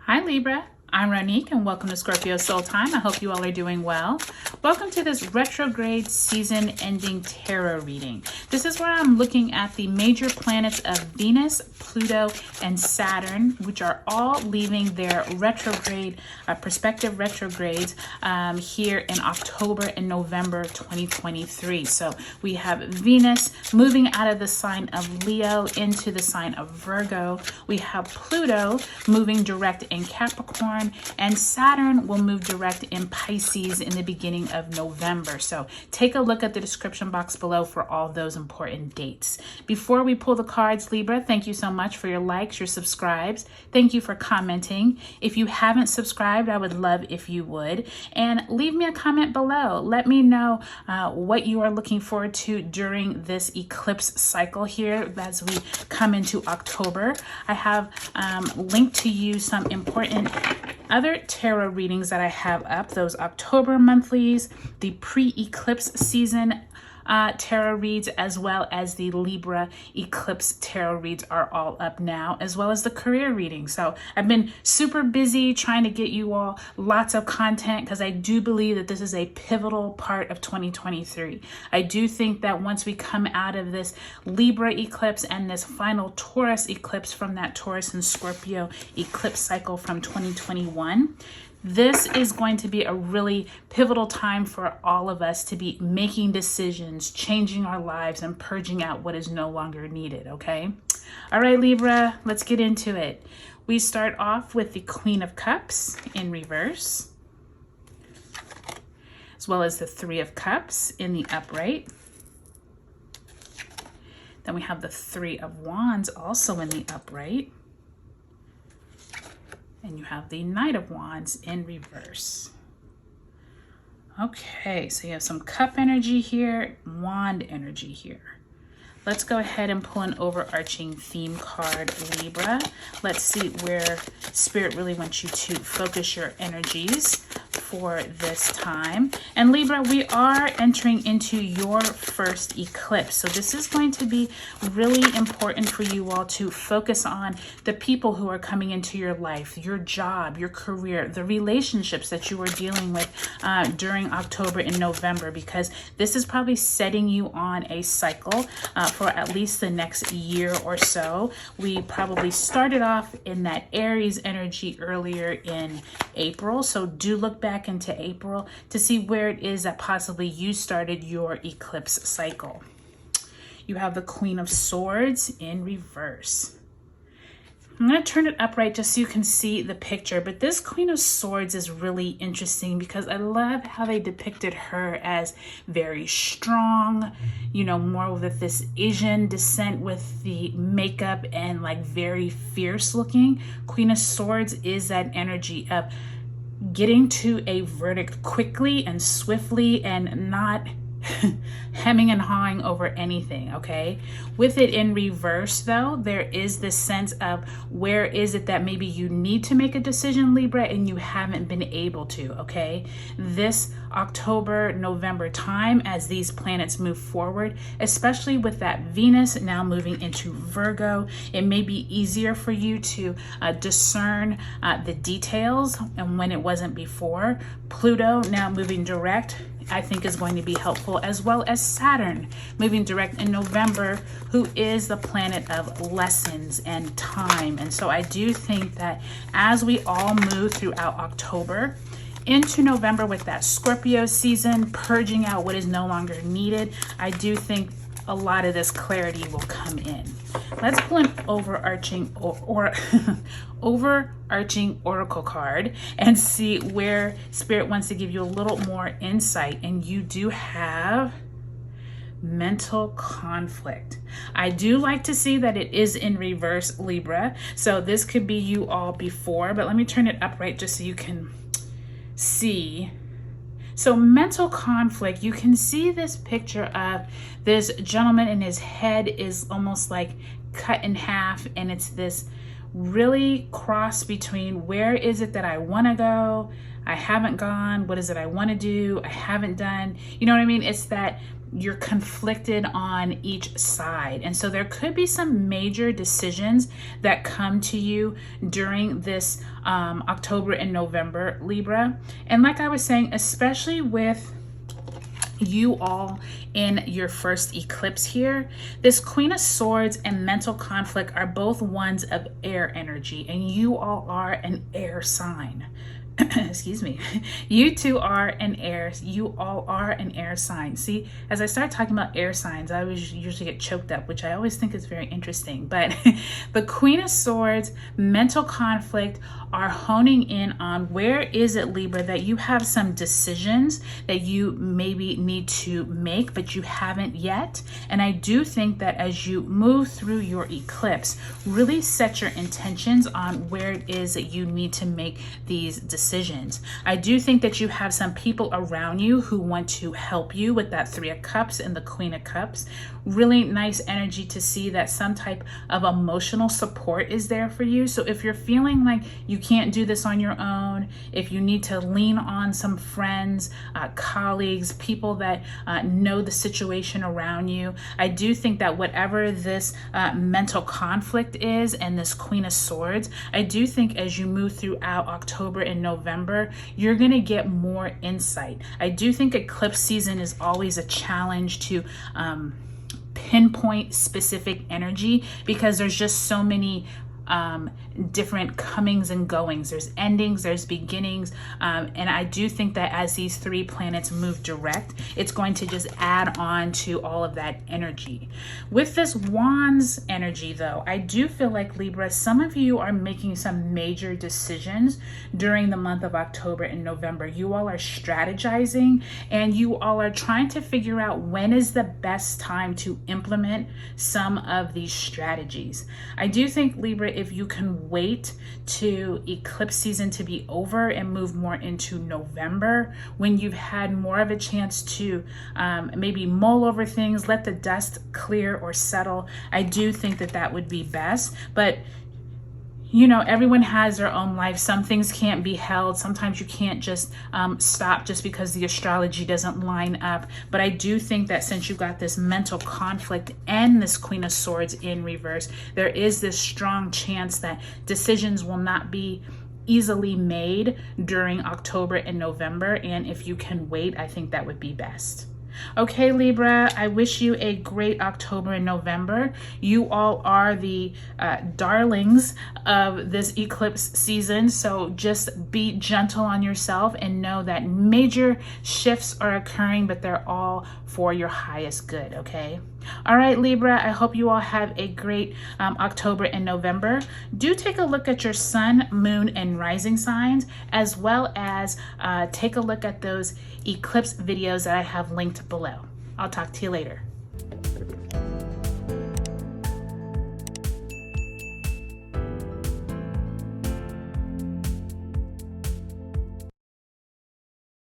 Hi Libra, I'm Ronique and welcome to Scorpio Soul Time. I hope you all are doing well. Welcome to this retrograde season ending tarot reading. This is where I'm looking at the major planets of Venus, Pluto, and Saturn, which are all leaving their retrograde, prospective retrogrades here in October and November 2023. So we have Venus moving out of the sign of Leo into the sign of Virgo. We have Pluto moving direct in Capricorn, and Saturn will move direct in Pisces in the beginning of November. So take a look at the description box below for all those important dates. Before we pull the cards, Libra, thank you so much for your likes, your subscribes. Thank you for commenting. If you haven't subscribed, I would love if you would. And leave me a comment below. Let me know what you are looking forward to during this eclipse cycle here as we come into October. I have linked to you some important other tarot readings that I have up, those October monthlies, the pre-eclipse season tarot reads, as well as the Libra eclipse tarot reads are all up now, as well as the career reading. So I've been super busy trying to get you all lots of content because I do believe that this is a pivotal part of 2023. I do think that once we come out of this Libra eclipse and this final Taurus eclipse from that Taurus and Scorpio eclipse cycle from 2021, this is going to be a really pivotal time for all of us to be making decisions, changing our lives, and purging out what is no longer needed, okay? All right, Libra, let's get into it. We start off with the Queen of Cups in reverse, as well as the Three of Cups in the upright. Then we have the Three of Wands also in the upright. And you have the Knight of Wands in reverse. Okay, so you have some cup energy here, wand energy here. Let's go ahead and pull an overarching theme card, Libra. Let's see where Spirit really wants you to focus your energies for this time. And Libra, we are entering into your first eclipse. So this is going to be really important for you all to focus on the people who are coming into your life, your job, your career, the relationships that you are dealing with during October and November, because this is probably setting you on a cycle for at least the next year or so. We probably started off in that Aries energy earlier in April. So do look back into April to see where it is that possibly you started your eclipse cycle. You have the Queen of Swords in reverse. I'm going to turn it upright just so you can see the picture, but this Queen of Swords is really interesting because I love how they depicted her as very strong, you know, more with this Asian descent with the makeup and like very fierce looking. Queen of Swords is that energy of getting to a verdict quickly and swiftly and not hemming and hawing over anything, okay? With it in reverse, though, there is this sense of where is it that maybe you need to make a decision, Libra, and you haven't been able to, okay? This October, November time, as these planets move forward, especially with that Venus now moving into Virgo, it may be easier for you to discern the details and when it wasn't before. Pluto now moving direct, I think is going to be helpful, as well as Saturn moving direct in November, who is the planet of lessons and time. And so I do think that as we all move throughout October into November with that Scorpio season, purging out what is no longer needed, I do think a lot of this clarity will come in. Let's pull an overarching overarching oracle card and see where Spirit wants to give you a little more insight. And you do have mental conflict. I do like to see that it is in reverse, Libra. So this could be you all before, but let me turn it upright just so you can see. So mental conflict, you can see this picture of this gentleman and his head is almost like cut in half, and it's this really cross between where is it that I want to go, I haven't gone, what is it I want to do, I haven't done. You know what I mean? It's that you're conflicted on each side. And so there could be some major decisions that come to you during this October and November, Libra. And like I was saying, especially with you all in your first eclipse here, this Queen of Swords and mental conflict are both ones of air energy, and you all are an air sign. Excuse me. You two are an air. You all are an air sign. See, as I start talking about air signs, I always usually get choked up, which I always think is very interesting. But the Queen of Swords, mental conflict, are honing in on where is it, Libra, that you have some decisions that you maybe need to make, but you haven't yet. And I do think that as you move through your eclipse, really set your intentions on where it is that you need to make these decisions. I do think that you have some people around you who want to help you with that Three of Cups and the Queen of Cups. Really nice energy to see that some type of emotional support is there for you. So if you're feeling like you can't do this on your own, if you need to lean on some friends, colleagues, people that know the situation around you, I do think that whatever this mental conflict is and this Queen of Swords, I do think as you move throughout October and November, you're going to get more insight. I do think eclipse season is always a challenge to pinpoint specific energy because there's just so many different comings and goings. There's endings, there's beginnings, and I do think that as these three planets move direct, it's going to just add on to all of that energy. With this Wands energy though, I do feel like, Libra, some of you are making some major decisions during the month of October and November. You all are strategizing and you all are trying to figure out when is the best time to implement some of these strategies. I do think, Libra, if you can wait to eclipse season to be over and move more into November, when you've had more of a chance to maybe mull over things, let the dust clear or settle, I do think that that would be best. But you know, everyone has their own life. Some things can't be held. Sometimes you can't just stop just because the astrology doesn't line up. But I do think that since you've got this mental conflict and this Queen of Swords in reverse, there is this strong chance that decisions will not be easily made during October and November. And if you can wait, I think that would be best. Okay, Libra, I wish you a great October and November. You all are the darlings of this eclipse season, so just be gentle on yourself and know that major shifts are occurring, but they're all for your highest good, okay? All right, Libra, I hope you all have a great October and November. Do take a look at your sun, moon, and rising signs, as well as take a look at those eclipse videos that I have linked below. I'll talk to you later.